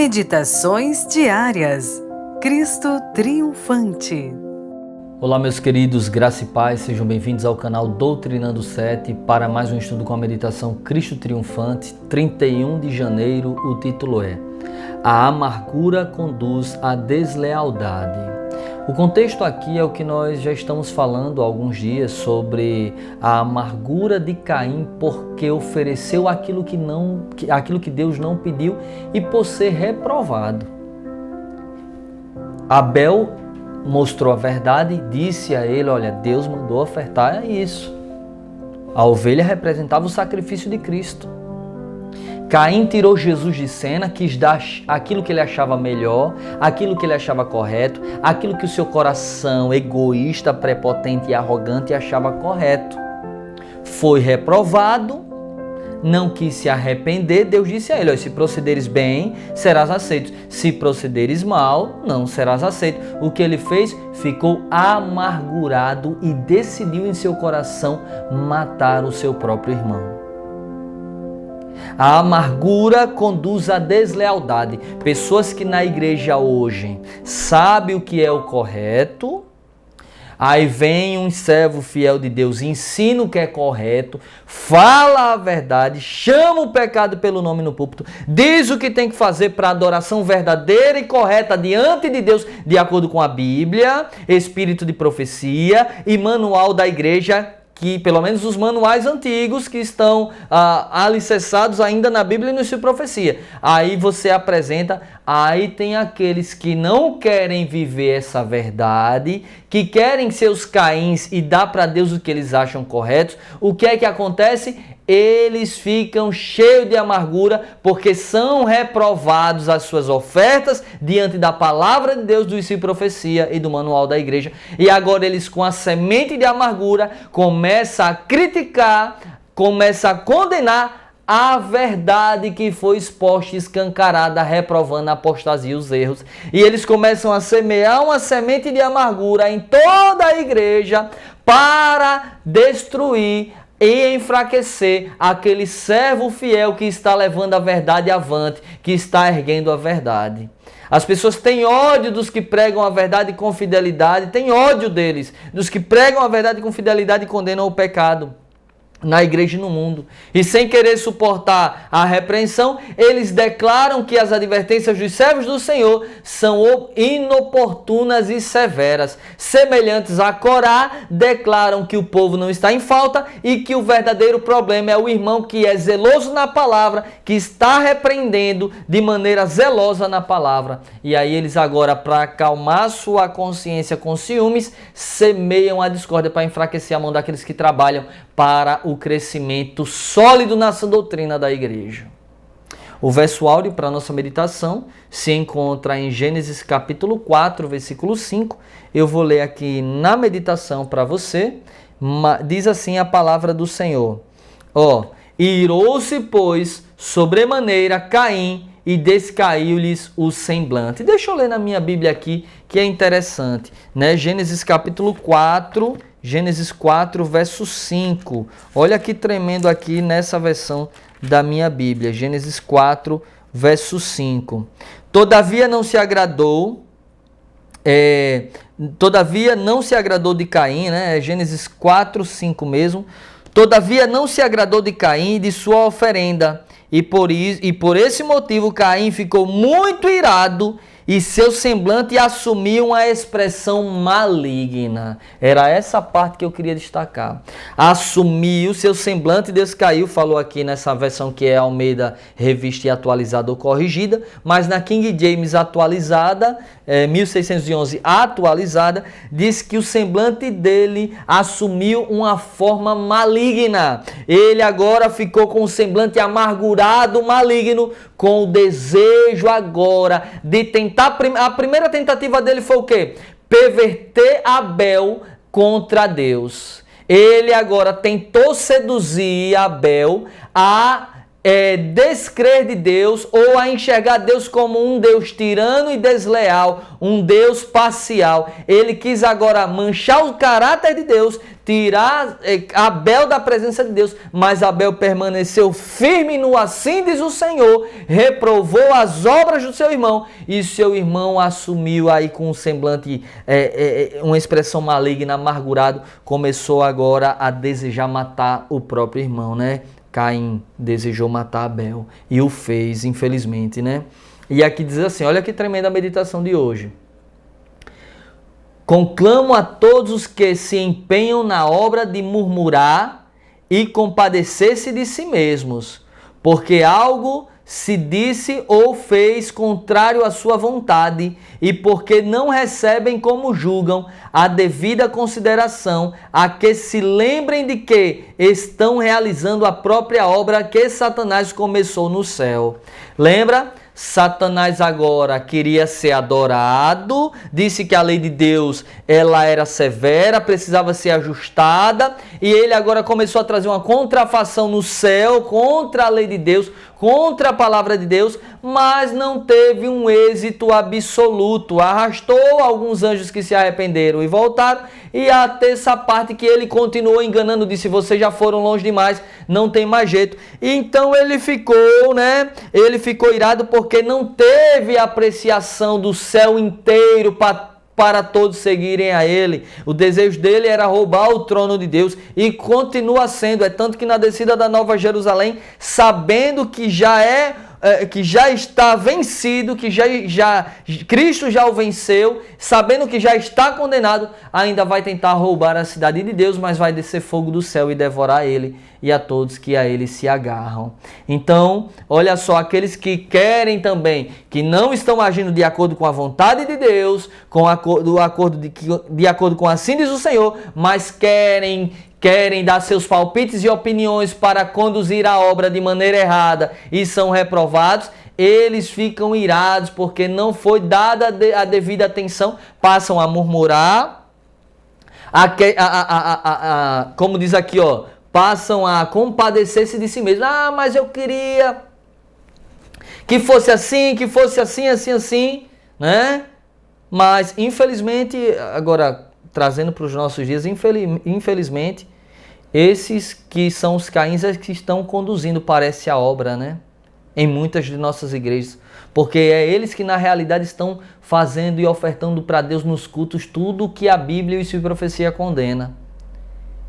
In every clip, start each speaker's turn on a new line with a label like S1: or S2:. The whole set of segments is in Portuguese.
S1: Meditações diárias. Cristo triunfante.
S2: Olá, meus queridos, graça e paz, sejam bem-vindos ao canal Doutrinando 7 para mais um estudo com a meditação Cristo triunfante, 31 de janeiro. O título é A amargura conduz à deslealdade. O contexto aqui é o que nós já estamos falando há alguns dias sobre a amargura de Caim porque ofereceu aquilo que Deus não pediu e por ser reprovado. Abel mostrou a verdade e disse a ele, olha, Deus mandou ofertar isso. A ovelha representava o sacrifício de Cristo. Caim tirou Jesus de cena, quis dar aquilo que ele achava melhor, aquilo que ele achava correto, aquilo que o seu coração egoísta, prepotente e arrogante achava correto. Foi reprovado, não quis se arrepender, Deus disse a ele, se procederes bem, serás aceito. Se procederes mal, não serás aceito. O que ele fez? Ficou amargurado e decidiu em seu coração matar o seu próprio irmão. A amargura conduz à deslealdade. Pessoas que na igreja hoje sabem o que é o correto, aí vem um servo fiel de Deus, ensina o que é correto, fala a verdade, chama o pecado pelo nome no púlpito, diz o que tem que fazer para adoração verdadeira e correta diante de Deus, de acordo com a Bíblia, espírito de profecia e manual da igreja, que pelo menos os manuais antigos que estão alicerçados ainda na Bíblia e no Espírito de profecia. Aí você apresenta, aí tem aqueles que não querem viver essa verdade, que querem seus Caíns e dar para Deus o que eles acham correto. O que é que acontece? Eles ficam cheios de amargura porque são reprovados as suas ofertas diante da palavra de Deus, do Espírito de profecia e do manual da igreja. E agora eles, com a semente de amargura, começam a criticar, começam a condenar a verdade que foi exposta e escancarada, reprovando a apostasia e os erros. E eles começam a semear uma semente de amargura em toda a igreja para destruir e enfraquecer aquele servo fiel que está levando a verdade avante, que está erguendo a verdade. As pessoas têm ódio dos que pregam a verdade com fidelidade, têm ódio deles, dos que pregam a verdade com fidelidade e condenam o pecado na igreja e no mundo. E sem querer suportar a repreensão, eles declaram que as advertências dos servos do Senhor são inoportunas e severas. Semelhantes a Corá, declaram que o povo não está em falta e que o verdadeiro problema é o irmão que é zeloso na palavra, que está repreendendo de maneira zelosa na palavra. E aí eles agora, para acalmar sua consciência com ciúmes, semeiam a discórdia para enfraquecer a mão daqueles que trabalham para o crescimento sólido na sã doutrina da igreja. O verso áureo para a nossa meditação se encontra em Gênesis capítulo 4, versículo 5. Eu vou ler aqui na meditação para você. Diz assim a palavra do Senhor. Irou-se, pois, sobremaneira Caim e descaiu-lhes o semblante. Deixa eu ler na minha Bíblia aqui, que é interessante, né? Gênesis capítulo 4, Gênesis 4, verso 5. Olha que tremendo aqui nessa versão da minha Bíblia. Gênesis 4, verso 5. Todavia não se agradou de Caim, né? Gênesis 4, 5 mesmo. Todavia não se agradou de Caim e de sua oferenda. E por esse motivo Caim ficou muito irado e seu semblante assumiu uma expressão maligna. Era essa parte que eu queria destacar. Assumiu seu semblante, Deus caiu, falou aqui nessa versão que é Almeida Revista e Atualizada ou Corrigida, mas na King James atualizada, 1611 atualizada, diz que o semblante dele assumiu uma forma maligna. Ele agora ficou com o semblante amargurado, maligno, com o desejo agora de tentar. A primeira tentativa dele foi o quê? Perverter Abel contra Deus. Ele agora tentou seduzir Abel a descrer de Deus ou a enxergar Deus como um Deus tirano e desleal, um Deus parcial. Ele quis agora manchar o caráter de Deus, tirar Abel da presença de Deus, mas Abel permaneceu firme no assim diz o Senhor, reprovou as obras do seu irmão e seu irmão assumiu aí com um semblante, uma expressão maligna, amargurado, começou agora a desejar matar o próprio irmão, né? Caim desejou matar Abel e o fez, infelizmente, né? E aqui diz assim, olha que tremenda a meditação de hoje. Conclamo a todos os que se empenham na obra de murmurar e compadecer-se de si mesmos, porque algo se disse ou fez contrário à sua vontade e porque não recebem como julgam a devida consideração a que se lembrem de que estão realizando a própria obra que Satanás começou no céu. Lembra? Satanás agora queria ser adorado, disse que a lei de Deus ela era severa, precisava ser ajustada, e ele agora começou a trazer uma contrafação no céu contra a lei de Deus, contra a palavra de Deus, mas não teve um êxito absoluto. Arrastou alguns anjos que se arrependeram e voltaram, e a terça parte que ele continuou enganando, disse, vocês já foram longe demais, não tem mais jeito. Então ele ficou, né? Ele ficou irado porque não teve apreciação do céu inteiro para todos seguirem a ele. O desejo dele era roubar o trono de Deus e continua sendo. É tanto que na descida da Nova Jerusalém, sabendo que já está vencido, que Cristo já o venceu, sabendo que já está condenado, ainda vai tentar roubar a cidade de Deus, mas vai descer fogo do céu e devorar ele e a todos que a ele se agarram. Então, olha só, aqueles que querem também, que não estão agindo de acordo com a vontade de Deus, de acordo com assim diz o Senhor, mas querem dar seus palpites e opiniões para conduzir a obra de maneira errada e são reprovados, eles ficam irados porque não foi dada a devida atenção, passam a murmurar, como diz aqui, ó, passam a compadecer-se de si mesmos. Ah, mas eu queria que fosse assim, assim, né? Mas, infelizmente, agora trazendo para os nossos dias, infelizmente, esses que são os Caíns é que estão conduzindo, parece, a obra, né? Em muitas de nossas igrejas. Porque é eles que, na realidade, estão fazendo e ofertando para Deus nos cultos tudo o que a Bíblia e sua profecia condena.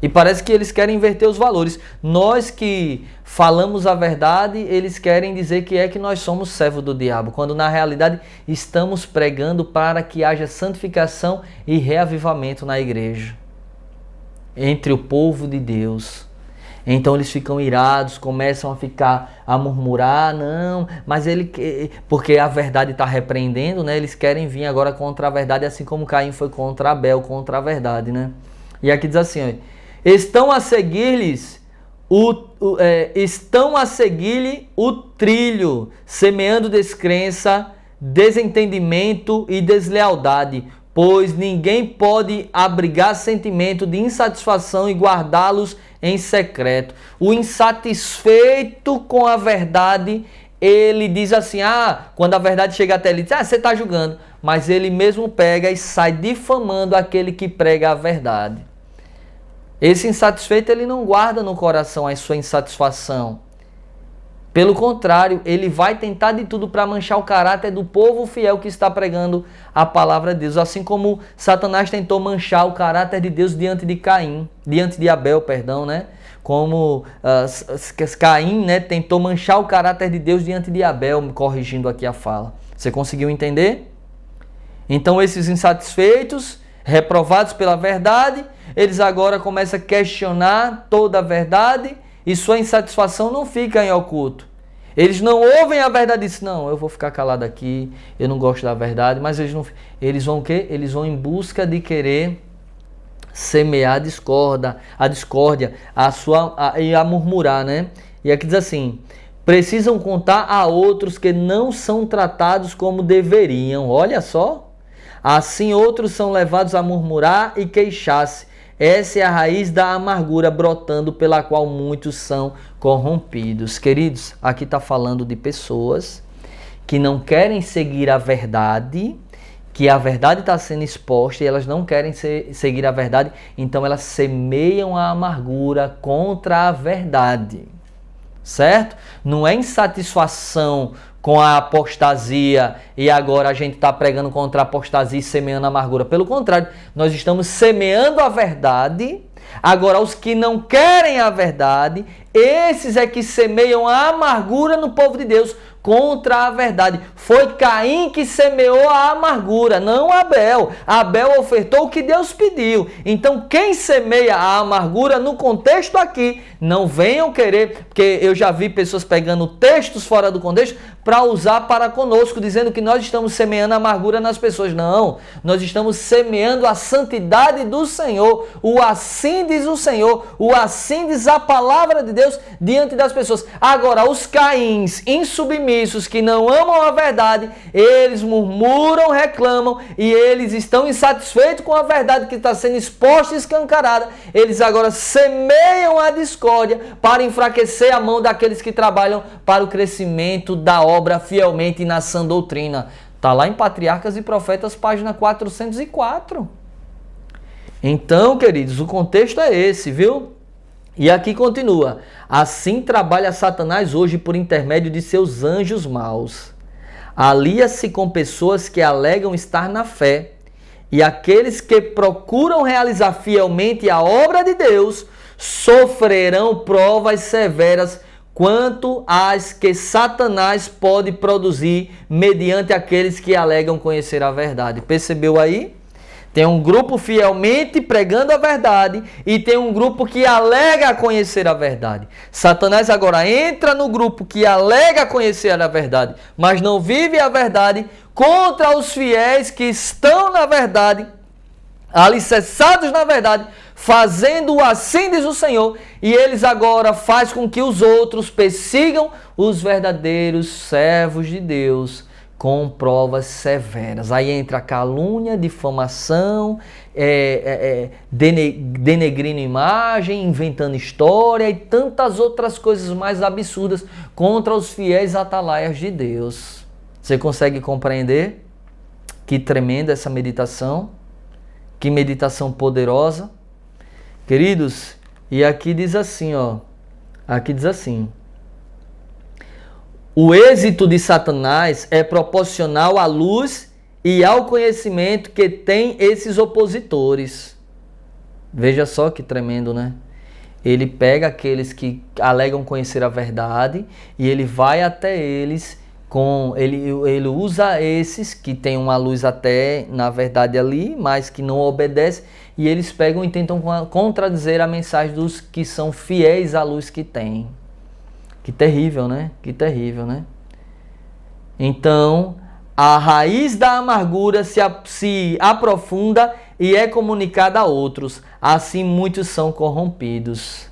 S2: E parece que eles querem inverter os valores. Nós que falamos a verdade, eles querem dizer que nós somos servos do diabo, quando na realidade estamos pregando para que haja santificação e reavivamento na igreja, entre o povo de Deus. Então eles ficam irados, começam a murmurar, não, mas porque a verdade está repreendendo, né? Eles querem vir agora contra a verdade, assim como Caim foi contra Abel, contra a verdade, né? E aqui diz assim, ó, estão a seguir-lhe o trilho, semeando descrença, desentendimento e deslealdade, pois ninguém pode abrigar sentimento de insatisfação e guardá-los em secreto. O insatisfeito com a verdade, ele diz assim, quando a verdade chega até ele, ele diz, você está julgando, mas ele mesmo pega e sai difamando aquele que prega a verdade. Esse insatisfeito, ele não guarda no coração a sua insatisfação. Pelo contrário, ele vai tentar de tudo para manchar o caráter do povo fiel que está pregando a palavra de Deus. Assim como Satanás tentou manchar o caráter de Deus diante de Abel, né? Como Caim, né, tentou manchar o caráter de Deus diante de Abel, corrigindo aqui a fala. Você conseguiu entender? Então esses insatisfeitos, reprovados pela verdade, eles agora começam a questionar toda a verdade e sua insatisfação não fica em oculto. Eles não ouvem a verdade e dizem, não, eu vou ficar calado aqui, eu não gosto da verdade, mas eles vão o quê? Eles vão em busca de querer semear a discórdia, e a murmurar, né? E aqui diz assim, precisam contar a outros que não são tratados como deveriam. Olha só, assim outros são levados a murmurar e queixar-se. Essa é a raiz da amargura brotando pela qual muitos são corrompidos. Queridos, aqui está falando de pessoas que não querem seguir a verdade, que a verdade está sendo exposta e elas não querem seguir a verdade, então elas semeiam a amargura contra a verdade, certo? Não é insatisfação com a apostasia e agora a gente está pregando contra a apostasia e semeando a amargura. Pelo contrário, nós estamos semeando a verdade. Agora, os que não querem a verdade, esses é que semeiam a amargura no povo de Deus contra a verdade. Foi Caim que semeou a amargura, não Abel. Abel ofertou o que Deus pediu. Então, quem semeia a amargura no contexto aqui, não venham querer, porque eu já vi pessoas pegando textos fora do contexto para usar para conosco, dizendo que nós estamos semeando a amargura nas pessoas. Não, nós estamos semeando a santidade do Senhor, o assim diz o Senhor, o assim diz a palavra de Deus diante das pessoas. Agora, os Caíns insubmissos que não amam a verdade, eles murmuram, reclamam e eles estão insatisfeitos com a verdade que está sendo exposta e escancarada. Eles agora semeiam a discórdia para enfraquecer a mão daqueles que trabalham para o crescimento da obra fielmente na sã doutrina. Está lá em Patriarcas e Profetas, página 404. Então, queridos, o contexto é esse, viu? E aqui continua. Assim trabalha Satanás hoje por intermédio de seus anjos maus. Alia-se com pessoas que alegam estar na fé. E aqueles que procuram realizar fielmente a obra de Deus sofrerão provas severas quanto às que Satanás pode produzir mediante aqueles que alegam conhecer a verdade. Percebeu aí? Tem um grupo fielmente pregando a verdade e tem um grupo que alega conhecer a verdade. Satanás agora entra no grupo que alega conhecer a verdade, mas não vive a verdade, contra os fiéis que estão na verdade, alicerçados na verdade, fazendo assim diz o Senhor, e eles agora fazem com que os outros persigam os verdadeiros servos de Deus com provas severas. Aí entra a calúnia, difamação, denegrindo imagem, inventando história e tantas outras coisas mais absurdas contra os fiéis atalaias de Deus. Você consegue compreender? Que tremenda essa meditação, que meditação poderosa. Queridos, e aqui diz assim, ó, aqui diz assim: o êxito de Satanás é proporcional à luz e ao conhecimento que tem esses opositores. Veja só que tremendo, né? Ele pega aqueles que alegam conhecer a verdade e ele vai até eles ele usa esses que têm uma luz até na verdade ali, mas que não obedecem, e eles pegam e tentam contradizer a mensagem dos que são fiéis à luz que têm. Que terrível, né? Que terrível, né? Então, a raiz da amargura se aprofunda e é comunicada a outros. Assim, muitos são corrompidos.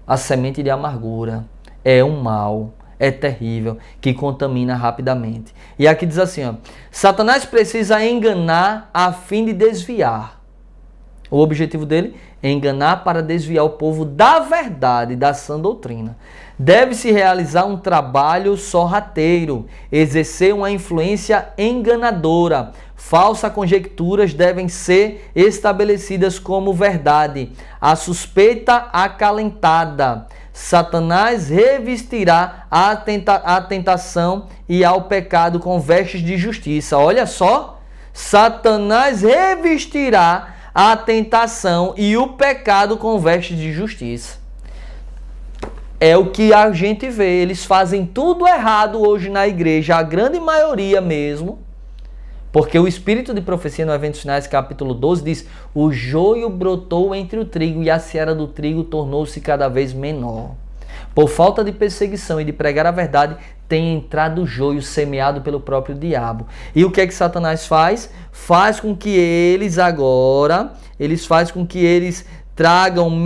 S2: A semente de amargura é um mal, é terrível, que contamina rapidamente. E aqui diz assim, ó: Satanás precisa enganar a fim de desviar. O objetivo dele é enganar para desviar o povo da verdade, da sã doutrina. Deve-se realizar um trabalho sorrateiro, exercer uma influência enganadora. Falsas conjecturas devem ser estabelecidas como verdade. A suspeita acalentada. Satanás revestirá a tentação e ao pecado com vestes de justiça. Olha só, Satanás revestirá a tentação e o pecado com vestes de justiça. É o que a gente vê. Eles fazem tudo errado hoje na igreja, a grande maioria mesmo. Porque o Espírito de Profecia no Eventos Finais, capítulo 12, diz: o joio brotou entre o trigo e a seara do trigo tornou-se cada vez menor. Por falta de perseguição e de pregar a verdade, tem entrado o joio semeado pelo próprio diabo. E o que é que Satanás faz? Faz com que eles agora, tragam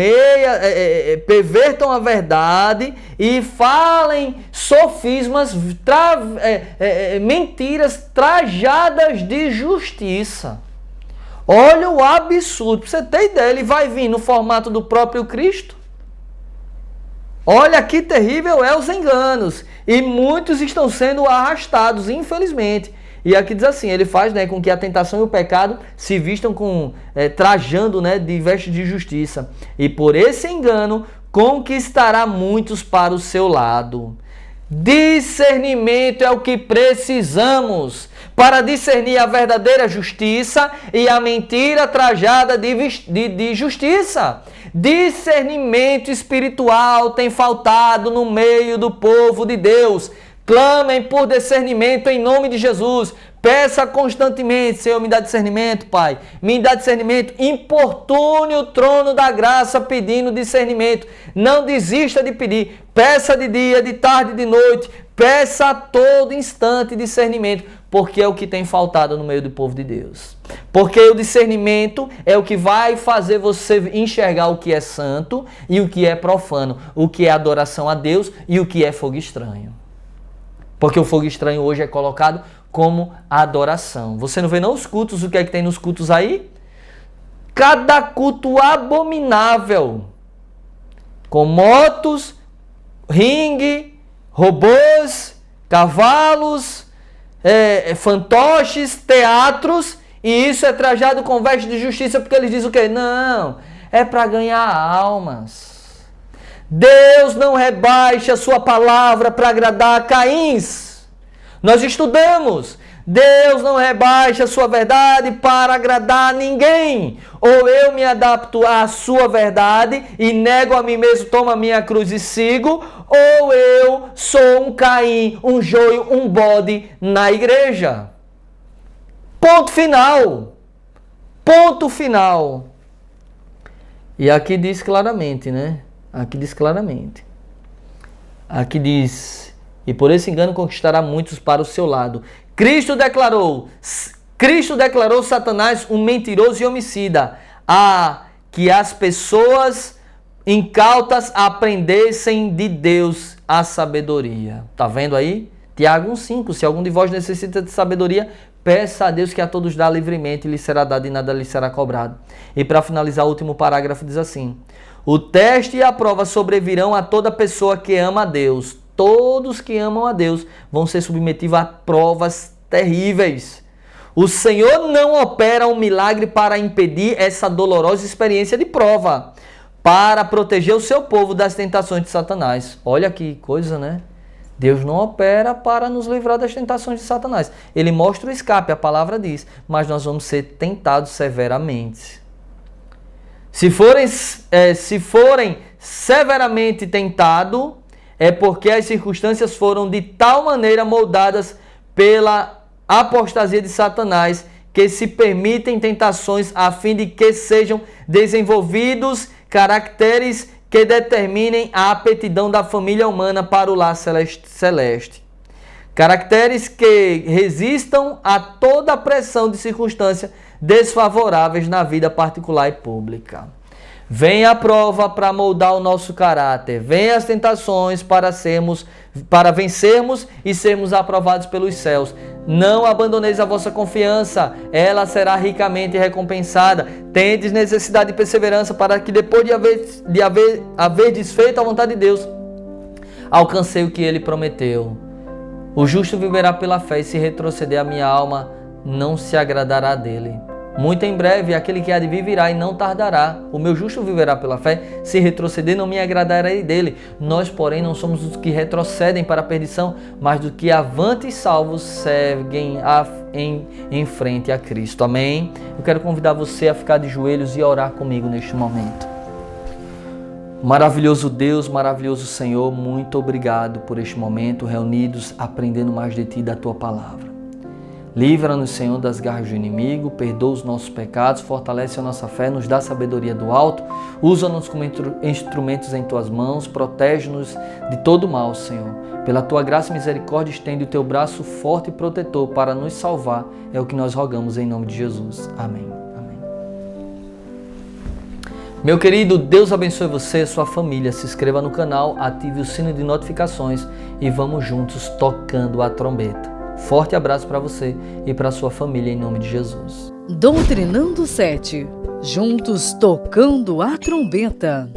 S2: pervertam a verdade e falem sofismas, mentiras trajadas de justiça. Olha o absurdo. Pra você ter ideia, ele vai vir no formato do próprio Cristo. Olha que terrível é os enganos. E muitos estão sendo arrastados, infelizmente. E aqui diz assim, ele faz, né, com que a tentação e o pecado se vistam trajando, né, de vestes de justiça. E por esse engano conquistará muitos para o seu lado. Discernimento é o que precisamos para discernir a verdadeira justiça e a mentira trajada de justiça. Discernimento espiritual tem faltado no meio do povo de Deus. Clamem por discernimento em nome de Jesus. Peça constantemente, Senhor, me dá discernimento, Pai. Me dá discernimento. Importune o trono da graça pedindo discernimento. Não desista de pedir. Peça de dia, de tarde, de noite. Peça a todo instante discernimento, porque é o que tem faltado no meio do povo de Deus. Porque o discernimento é o que vai fazer você enxergar o que é santo e o que é profano, o que é adoração a Deus e o que é fogo estranho. Porque o fogo estranho hoje é colocado como adoração. Você não vê não os cultos, o que é que tem nos cultos aí? Cada culto abominável, com motos, ringue, robôs, cavalos, fantoches, teatros, e isso é trajado com veste de justiça, porque eles dizem o quê? Não, é para ganhar almas. Deus não rebaixa a sua palavra para agradar a Caíns. Nós estudamos. Deus não rebaixa a sua verdade para agradar a ninguém. Ou eu me adapto à sua verdade e nego a mim mesmo, tomo a minha cruz e sigo, ou eu sou um Caim, um joio, um bode na igreja. Ponto final. Ponto final. E aqui diz claramente, né? Aqui diz claramente. Aqui diz, e por esse engano conquistará muitos para o seu lado. Cristo declarou Satanás um mentiroso e homicida, a que as pessoas incautas aprendessem de Deus a sabedoria. Tá vendo aí? Tiago 1,5, se algum de vós necessita de sabedoria, peça a Deus que a todos dá livremente, e lhe será dado e nada lhe será cobrado. E para finalizar, o último parágrafo diz assim: o teste e a prova sobrevirão a toda pessoa que ama a Deus. Todos que amam a Deus vão ser submetidos a provas terríveis. O Senhor não opera um milagre para impedir essa dolorosa experiência de prova, para proteger o seu povo das tentações de Satanás. Olha que coisa, né? Deus não opera para nos livrar das tentações de Satanás. Ele mostra o escape, a palavra diz, mas nós vamos ser tentados severamente. Se forem severamente tentados, é porque as circunstâncias foram de tal maneira moldadas pela apostasia de Satanás que se permitem tentações a fim de que sejam desenvolvidos caracteres que determinem a aptidão da família humana para o lar celeste. Caracteres que resistam a toda a pressão de circunstâncias desfavoráveis na vida particular e pública. Vem a prova para moldar o nosso caráter. Vem as tentações para vencermos e sermos aprovados pelos céus. Não abandoneis a vossa confiança, ela será ricamente recompensada. Tendes necessidade de perseverança para que depois de haver desfeito a vontade de Deus, alcancei o que ele prometeu. O justo viverá pela fé, e se retroceder a minha alma, não se agradará dele. Muito em breve, aquele que há de vir virá e não tardará. O meu justo viverá pela fé, se retroceder não me agradarei dele. Nós, porém, não somos dos que retrocedem para a perdição, mas dos que avante e salvos seguem em frente a Cristo. Amém? Eu quero convidar você a ficar de joelhos e orar comigo neste momento. Maravilhoso Deus, maravilhoso Senhor, muito obrigado por este momento, reunidos, aprendendo mais de Ti e da Tua Palavra. Livra-nos, Senhor, das garras do inimigo, perdoa os nossos pecados, fortalece a nossa fé, nos dá sabedoria do alto, usa-nos como instrumentos em Tuas mãos, protege-nos de todo mal, Senhor. Pela Tua graça e misericórdia, estende o Teu braço forte e protetor para nos salvar. É o que nós rogamos em nome de Jesus. Amém. Amém. Meu querido, Deus abençoe você e sua família. Se inscreva no canal, ative o sino de notificações e vamos juntos tocando a trombeta. Forte abraço para você e para sua família em nome de Jesus.
S1: Doutrinando 7. Juntos tocando a trombeta.